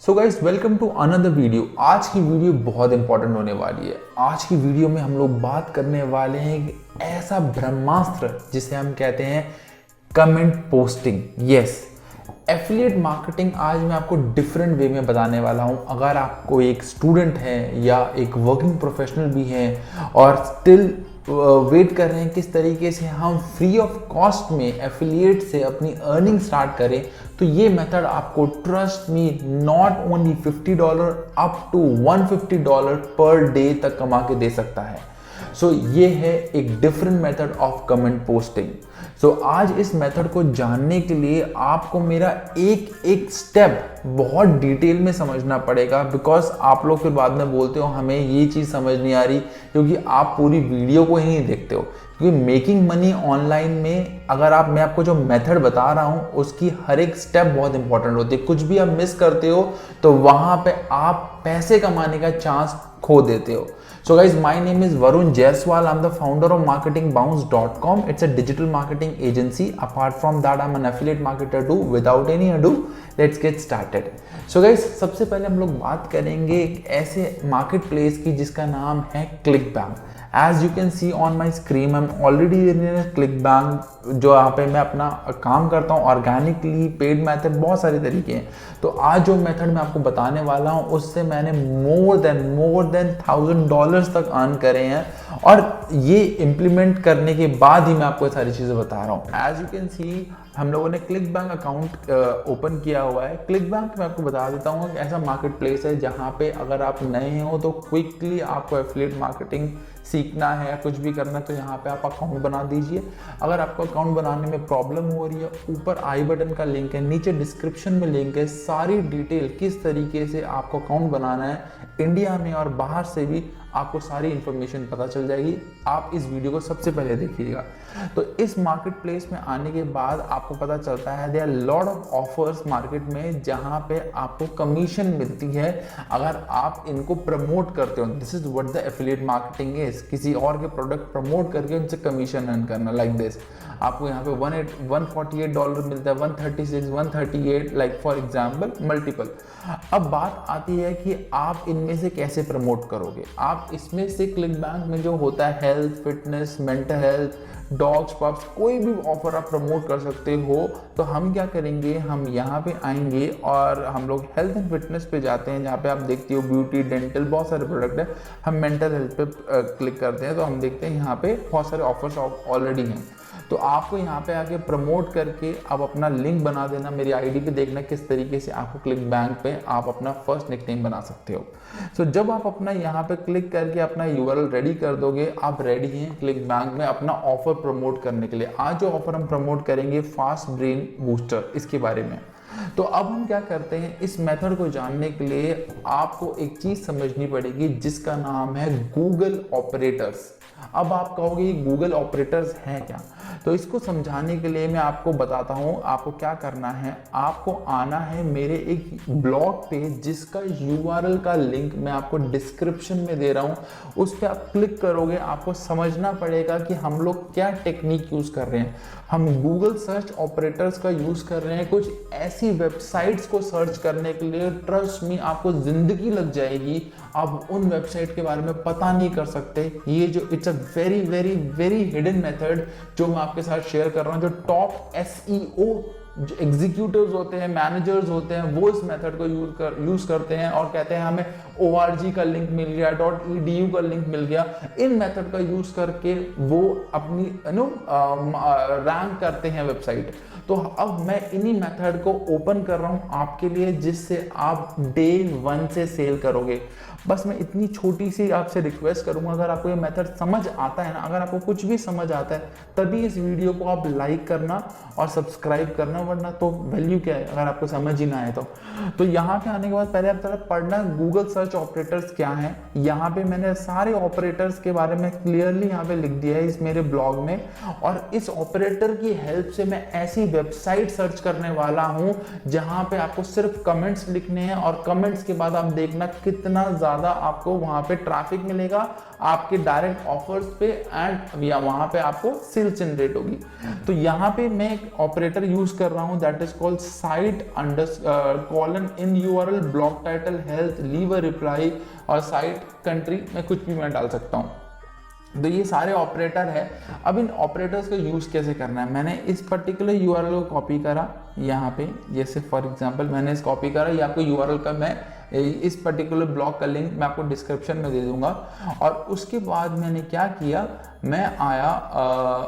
So guys welcome to another video. आज की video बहुत इंपॉर्टेंट होने वाली है। आज की वीडियो में हम लोग बात करने वाले हैं एक ऐसा ब्रह्मास्त्र जिसे हम कहते हैं comment posting. Yes, affiliate marketing आज मैं आपको डिफरेंट वे में बताने वाला हूं। अगर आपको एक स्टूडेंट है या एक वर्किंग प्रोफेशनल भी है और स्टिल वेट कर रहे हैं किस तरीके से हम फ्री ऑफ कॉस्ट में एफिलिएट से अपनी अर्निंग स्टार्ट करें, तो ये मेथड आपको trust me not only $50 up to $150 per day तक कमा के दे सकता है। सो ये है एक different method of comment posting. So आज इस मेथड को जानने के लिए आपको मेरा एक एक स्टेप बहुत डिटेल में समझना पड़ेगा, बिकॉज आप लोग फिर बाद में बोलते हो हमें ये चीज़ समझ नहीं आ रही क्योंकि आप पूरी वीडियो को ही नहीं देखते हो। क्योंकि मेकिंग मनी ऑनलाइन में अगर मैं आपको जो मेथड बता रहा हूँ उसकी हर एक स्टेप बहुत इंपॉर्टेंट होती है। कुछ भी आप मिस करते हो तो वहाँ पे आप पैसे कमाने का चांस खो देते हो। So guys, my name is Varun Jaiswal. I'm the founder of marketingbounce.com. It's a digital marketing agency. Apart from that, I'm an affiliate marketer too. Without any ado, let's get started. So guys, सबसे पहले हम लोग बात करेंगे एक ऐसे market place की जिसका नाम है ClickBank. As you can see on my screen, I'm already in ClickBank, जो यहाँ पे मैं अपना काम करता हूँ ऑर्गेनिकली, पेड मेथड, बहुत सारे तरीके हैं। तो आज जो मेथड मैं आपको बताने वाला हूँ उससे मैंने मोर देन $1000 तक अर्न करे हैं, और ये इम्प्लीमेंट करने के बाद ही मैं आपको ये सारी चीज़ें बता रहा हूँ। एज यू कैन सी हम लोगों ने ClickBank अकाउंट ओपन किया हुआ है। ClickBank मैं आपको बता देता हूँ कि ऐसा मार्केट प्लेस है जहाँ पे अगर आप नए हो तो क्विकली आपको एफिलिएट मार्केटिंग सीखना है, कुछ भी करना है तो यहाँ पे आप अकाउंट बना दीजिए। अगर आपको अकाउंट बनाने में प्रॉब्लम हो रही है, ऊपर आई बटन का लिंक है, नीचे डिस्क्रिप्शन में लिंक है, सारी डिटेल किस तरीके से आपको अकाउंट बनाना है इंडिया में और बाहर से भी आपको सारी इंफॉर्मेशन पता चल जाएगी। आप इस वीडियो को सबसे पहले देखिएगा। तो इस मार्केट प्लेस में आने के बाद आपको पता चलता है there are lot of offers market में जहां पे आपको कमीशन मिलती है अगर आप इनको प्रमोट करते हो। This is what the affiliate marketing is, किसी और के प्रोडक्ट प्रमोट करके उनसे कमीशन अर्न करना। लाइक दिस आपको यहाँ पे $148 मिलता है, 136, 138, लाइक फॉर एग्जाम्पल मल्टीपल। अब बात आती है कि आप इनमें से कैसे प्रमोट करोगे। आप इसमें से ClickBank में जो होता है health, fitness, mental health, dogs, pubs, कोई भी ऑफर आप प्रमोट कर सकते हो। तो हम क्या करेंगे, हम यहाँ पे आएंगे और हम लोग हेल्थ एंड फिटनेस पे जाते हैं जहाँ पे आप देखते हो ब्यूटी, डेंटल, बहुत सारे प्रोडक्ट है। हम मेंटल हेल्थ पे क्लिक करते हैं तो हम देखते हैं यहाँ पे बहुत सारे ऑफर्स ऑलरेडी हैं। तो आपको यहाँ पे आके प्रमोट करके आप अपना लिंक बना देना, मेरी आईडी पे देखना किस तरीके से आपको ClickBank पे आप अपना फर्स्ट निकनेम बना सकते हो। सो जब आप अपना यहाँ पे क्लिक करके अपना URL रेडी कर दोगे, आप रेडी हैं ClickBank में अपना ऑफर प्रमोट करने के लिए। आज जो ऑफर हम प्रमोट करेंगे फास्ट ब्रेन बूस्टर, इसके बारे में। तो अब हम क्या करते हैं, इस मेथड को जानने के लिए आपको एक चीज समझनी पड़ेगी जिसका नाम है गूगल ऑपरेटर्स। अब आप कहोगे गूगल ऑपरेटर्स हैं क्या, तो इसको समझाने के लिए मैं आपको बताता हूँ। आपको क्या करना है, आपको आना है मेरे एक ब्लॉग पे जिसका URL का लिंक मैं आपको डिस्क्रिप्शन में दे रहा हूँ। उस पर आप क्लिक करोगे, आपको समझना पड़ेगा कि हम लोग क्या टेक्निक यूज कर रहे हैं। हम गूगल सर्च ऑपरेटर्स का यूज कर रहे हैं कुछ ऐसी वेबसाइट्स को सर्च करने के लिए, ट्रस्ट मी आपको जिंदगी लग जाएगी, आप उन वेबसाइट के बारे में पता नहीं कर सकते। ये जो it's a very very very hidden method जो मैं आपके साथ शेयर कर रहा हूँ, जो टॉप SEO जो एग्जीक्यूटिव्स होते हैं, मैनेजर्स होते हैं, वो इस मेथड को यूज करते हैं और कहते हैं हमें ORG का लिंक मिल गया, .edu का लिंक मिल गया। इन मेथड का यूज करके वो अपनी रैंक करते हैं वेबसाइट। तो अब मैं इन्हीं मेथड को ओपन कर रहा हूं आपके लिए जिससे आप डे 1 से सेल करोगे। बस मैं इतनी छोटी सी आपसे रिक्वेस्ट करूंगा, अगर आपको ये मेथड समझ आता है ना, अगर आपको कुछ भी समझ आता है तभी इस वीडियो को आप लाइक करना और सब्सक्राइब करना, वरना तो वैल्यू क्या है अगर आपको समझ ही ना आए तो यहाँ पे आने के बाद पहले आप जरा पढ़ना गूगल सर्च ऑपरेटर्स क्या है। यहाँ पे मैंने सारे ऑपरेटर्स के बारे में क्लियरली यहाँ पे लिख दिया है इस मेरे ब्लॉग में, और इस ऑपरेटर की हेल्प से मैं ऐसी वेबसाइट सर्च करने वाला हूँ जहाँ पे आपको सिर्फ कमेंट्स लिखने हैं और कमेंट्स के बाद आप देखना कितना ज्यादा आपको वहां पे ट्रैफिक मिलेगा आपके डायरेक्ट ऑफर्स पे, एंड या वहां पे आपको सेल जनरेट होगी। तो यहाँ पे मैं एक ऑपरेटर यूज कर रहा रहा हूँ that is called site colon in URL block title health leave a reply और साइट कंट्री में कुछ भी मैं डाल सकता हूँ। तो ये सारे ऑपरेटर है। अब इन ऑपरेटर्स का यूज़ कैसे करना है, मैंने इस पर्टिकुलर यूआरएल को कॉपी करा यहाँ पे, जैसे फॉर एग्जांपल मैंने इस कॉपी करा, ये आपको यूआरएल का मैं इस पर्टिकुलर ब्लॉग का लिंक मैं आपको डिस्क्रिप्शन में दे दूंगा। और उसके बाद मैंने क्या किया, मैं आया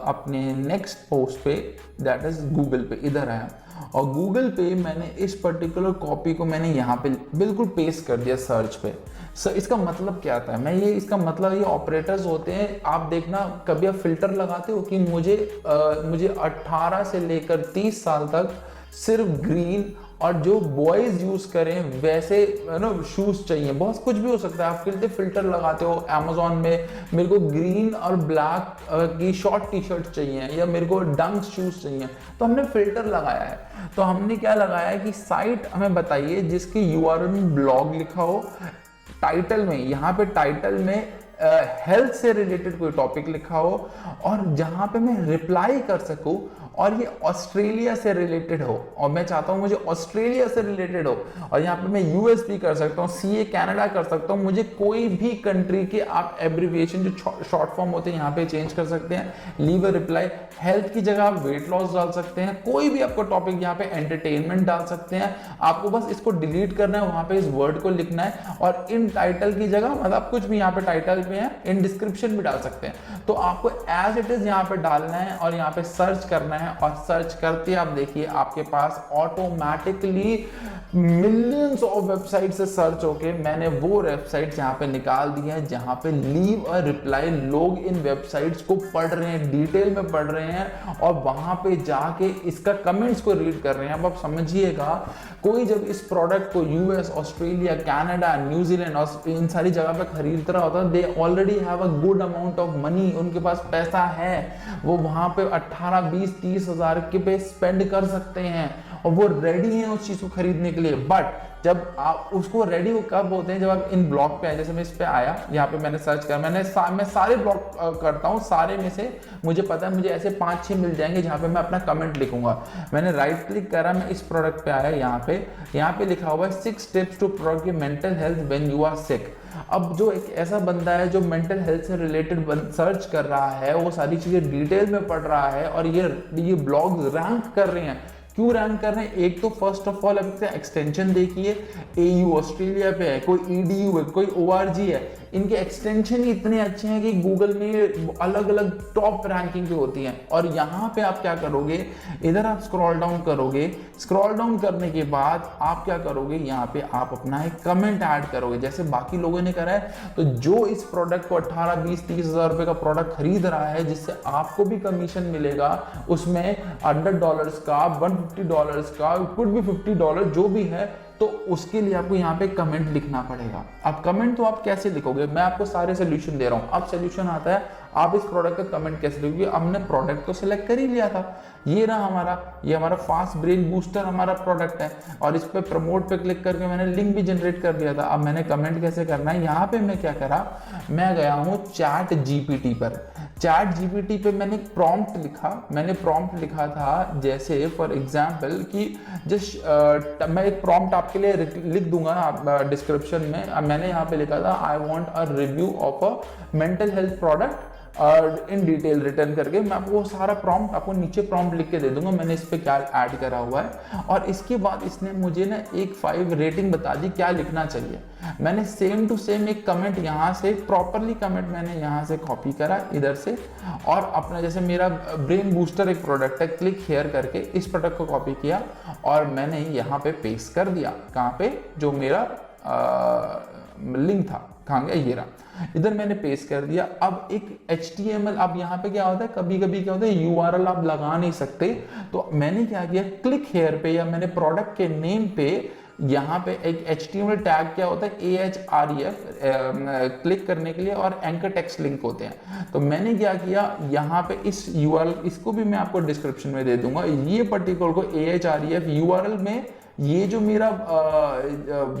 अपने नेक्स्ट पोस्ट पे दैट इज गूगल पे, इधर आया और गूगल पे मैंने इस पर्टिकुलर कॉपी को मैंने यहाँ पे बिल्कुल पेस्ट कर दिया सर्च पे। सर इसका मतलब क्या था, मैं ये इसका मतलब ये ऑपरेटर्स होते हैं, आप देखना कभी आप फिल्टर लगाते हो कि मुझे 18 से लेकर 30 साल तक सिर्फ ग्रीन और जो बॉयज यूज करें वैसे शूज चाहिए, बहुत कुछ भी हो सकता है। आप फिल्टर लगाते हो अमेजोन में, मेरे को ग्रीन और ब्लैक की शॉर्ट टी शर्ट चाहिए या मेरे को डंक शूज चाहिए, तो हमने फिल्टर लगाया है। तो हमने क्या लगाया है कि साइट हमें बताइए जिसकी यूआरएल में ब्लॉग लिखा हो, टाइटल में, यहाँ पे टाइटल में हेल्थ से रिलेटेड कोई टॉपिक लिखा हो और जहां पे मैं रिप्लाई कर सकूं और ये ऑस्ट्रेलिया से रिलेटेड हो, और मैं चाहता हूं मुझे ऑस्ट्रेलिया से रिलेटेड हो, और यहाँ पे मैं यूएस भी कर सकता हूँ, सीए कनाडा कर सकता हूँ, मुझे कोई भी कंट्री के आप एब्रिविएशन जो शॉर्ट फॉर्म होते हैं यहाँ पे चेंज कर सकते हैं। लीव अ रिप्लाई, हेल्थ की जगह आप वेट लॉस डाल सकते हैं, कोई भी आपको टॉपिक यहाँ पे एंटरटेनमेंट डाल सकते हैं। आपको बस इसको डिलीट करना है, वहां पे इस वर्ड को लिखना है और इन टाइटल की जगह मतलब कुछ भी यहाँ पे टाइटल पे है, इन डिस्क्रिप्शन भी डाल सकते हैं। तो आपको एज इट इज यहाँ पे डालना है और यहाँ पे सर्च करना है और सर्च करते आप देखिए आपके पास ऑटोमेटिकली मिलियंस ऑफ वेबसाइट से सर्च होके मैंने वो वेबसाइट्स यहाँ पे निकाल दी हैं जहाँ पे लीव अ रिप्लाई लोग इन वेबसाइट्स को पढ़ रहे हैं, डिटेल में पढ़ रहे हैं और वहां पे जाके इसका कमेंट्स को रीड कर रहे हैं। अब आप समझिएगा, कोई जब इस प्रोडक्ट को यूएस, ऑस्ट्रेलिया, कनाडा, न्यूजीलैंड और इन सारी जगह पे खरीद रहा होता है, they already have a good amount of money, उनके पास पैसा है, वो वहां पे 18, 20, 30 हजार के पे स्पेंड कर सकते हैं और वो रेडी हैं उस चीज को खरीदने के लिए। बट जब आप उसको रेडी कब होते हैं, जब आप इन ब्लॉग पे आए, जैसे मैं इस पे आया, यहाँ पे मैंने सर्च किया, मैं सारे ब्लॉग करता हूँ, सारे में से मुझे पता है मुझे ऐसे 5-6 मिल जाएंगे जहाँ पे मैं अपना कमेंट लिखूंगा। मैंने राइट क्लिक करा, मैं इस प्रोडक्ट पे आया, यहाँ पे लिखा हुआ है 6 tips to protect your mental health when you are sick. अब जो एक ऐसा बंदा है जो मेंटल हेल्थ से रिलेटेड सर्च कर रहा है, वो सारी चीजें डिटेल में पढ़ रहा है और ये ब्लॉग्स रैंक कर रहे हैं। क्यों रैंक कर रहे हैं? एक तो फर्स्ट ऑफ ऑल अब एक्सटेंशन देखिए, एयू ऑस्ट्रेलिया पे है, कोई ईडीयू है, कोई ओआरजी है, इनके एक्सटेंशन ही इतने अच्छे हैं कि गूगल में अलग अलग टॉप रैंकिंग पे होती हैं। और यहाँ पे आप क्या करोगे, इधर आप स्क्रॉल डाउन करोगे, स्क्रॉल डाउन करने के बाद आप क्या करोगे, यहाँ पे आप अपना एक कमेंट ऐड करोगे जैसे बाकी लोगों ने करा है। तो जो इस प्रोडक्ट को 18, 20, 30 हजार रुपए का प्रोडक्ट खरीद रहा है, जिससे आपको भी कमीशन मिलेगा, उसमें $100 का, $150 का, कुड भी $50 जो भी है, तो उसके लिए आपको यहाँ पे कमेंट लिखना पड़ेगा। अब कमेंट तो आप कैसे लिखोगे, मैं आपको सारे सोल्यूशन दे रहा हूँ। अब सोल्यूशन आता है आप इस प्रोडक्ट का कमेंट कैसे लिखोगे। हमने प्रोडक्ट तो सिलेक्ट कर ही लिया था, ये हमारा फास्ट ब्रेन बूस्टर हमारा प्रोडक्ट है और इस पे प्रमोट पे क्लिक करके मैंने लिंक भी जनरेट कर दिया था। अब मैंने कमेंट कैसे करना है, यहाँ पे मैं क्या करा, मैं गया हूँ चैट जीपीटी पर। चैट जीपीटी पे मैंने प्रॉम्प्ट लिखा था जैसे फॉर एग्जाम्पल कि मैं एक प्रॉम्प्ट आपके लिए लिख दूंगा डिस्क्रिप्शन में। मैंने यहाँ पे लिखा था I want a review of a mental health product in detail return करके। मैं आपको सारा प्रॉम्प्ट आपको नीचे प्रॉम्प्ट लिख के दे दूंगा, मैंने इस पे क्या ऐड करा हुआ है। और इसके बाद इसने मुझे ना एक 5 रेटिंग बता दी क्या लिखना चाहिए। मैंने सेम टू सेम एक कमेंट यहाँ से प्रॉपरली कमेंट मैंने यहाँ से कॉपी करा इधर से, और अपना जैसे मेरा ब्रेन बूस्टर एक प्रोडक्ट है, क्लिक हेयर करके इस प्रोडक्ट को कॉपी किया और मैंने यहाँ पे पेस्ट कर दिया। कहाँ पे, जो मेरा लिंक था, कहाँ गया, ये रहा, इधर मैंने पेस्ट कर दिया। अब एक HTML, अब यहाँ पे क्या होता है, कभी कभी क्या होता है URL आप लगा नहीं सकते, तो मैंने क्या किया, क्लिक हेयर पे या मैंने प्रोडक्ट के नेम पे यहाँ पे एक HTML टैग क्या होता है AHREF क्लिक करने के लिए, और एंकर टेक्स्ट लिंक होते हैं। तो मैंने क्या किया, यहाँ पे इस URL, इसको भी मैं आपको डिस्क्रिप्शन में दे दूंगा, ये पर्टिकुलर को AHREF URL में ये जो मेरा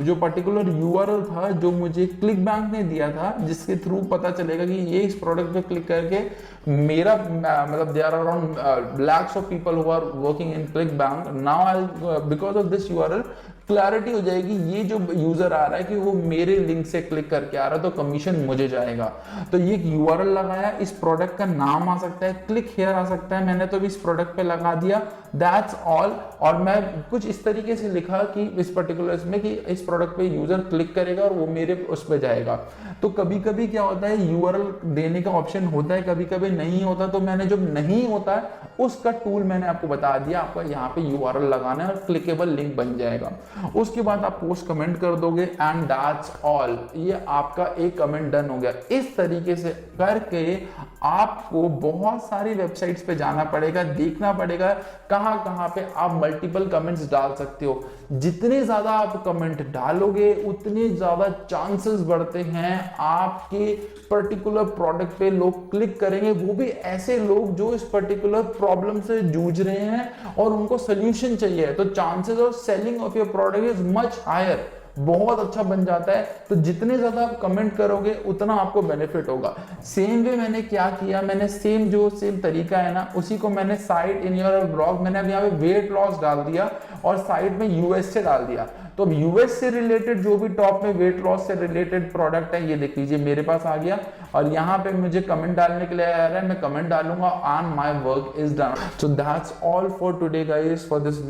जो पर्टिकुलर यूआरएल था जो मुझे क्लिक बैंक ने दिया था, जिसके थ्रू पता चलेगा कि ये इस प्रोडक्ट पे क्लिक करके मेरा मतलब there are around lakhs of people who are working in click bank, now I because of this URL clarity हो जाएगी ये जो यूजर आ रहा है कि वो मेरे लिंक से क्लिक करके आ रहा है, तो कमीशन मुझे जाएगा। तो ये यूआरएल लगाया, इस प्रोडक्ट का नाम आ सकता है, क्लिक हियर आ सकता है, मैंने तो भी इस प्रोडक्ट पे लगा दिया, दैट्स ऑल। और मैं कुछ इस तरीके से लिखा कि इस पर्टिकुलर इसमें कि इस प्रोडक्ट पे यूजर क्लिक करेगा और वो मेरे उस पे जाएगा। तो कभी कभी क्या होता है यूआरएल देने का ऑप्शन होता है, कभी कभी नहीं होता, तो मैंने जब नहीं होता है उसका टूल मैंने आपको बता दिया, आपका यहाँ पे यूआरएल लगाना है और क्लिकेबल लिंक बन जाएगा। उसके बाद आप पोस्ट कमेंट कर दोगे एंड दैट्स ऑल, ये आपका एक कमेंट डन हो गया। इस तरीके से करके आपको बहुत सारी वेबसाइट्स पे जाना पड़ेगा, देखना पड़ेगा कहां कहां पे आप मल्टीपल कमेंट्स डाल सकते हो। जितने ज्यादा आप कमेंट डालोगे उतने ज्यादा चांसेस बढ़ते हैं आपके पर्टिकुलर प्रोडक्ट पे लोग क्लिक करेंगे, वो भी ऐसे लोग जो इस पर्टिकुलर प्रॉब्लम से जूझ रहे हैं और उनको सोल्यूशन चाहिए। तो chances of selling of your product is much higher, बहुत अच्छा बन जाता है। तो जितने ज्यादा आप कमेंट करोगे उतना आपको बेनिफिट होगा। सेम वे मैंने क्या किया, मैंने सेम तरीका है ना, उसी को मैंने साइट इन योर ब्लॉग, मैंने अब यहाँ पे वेट लॉस डाल दिया और साइड में यूएस से डाल दिया। तो अब यूएस से रिलेटेड जो भी टॉप में वेट लॉस से रिलेटेड प्रोडक्ट है, ये देख लीजिए मेरे पास आ गया और यहाँ पे मुझे कमेंट डालने के लिए आ रहा है, मैं कमेंट डालूंगा and my work is done. So that's all for today guys for this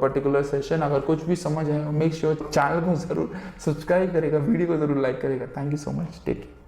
particular session. अगर कुछ भी समझ आए मेक श्योर चैनल को जरूर सब्सक्राइब करेगा, वीडियो को जरूर लाइक करेगा। Thank you so much, take care.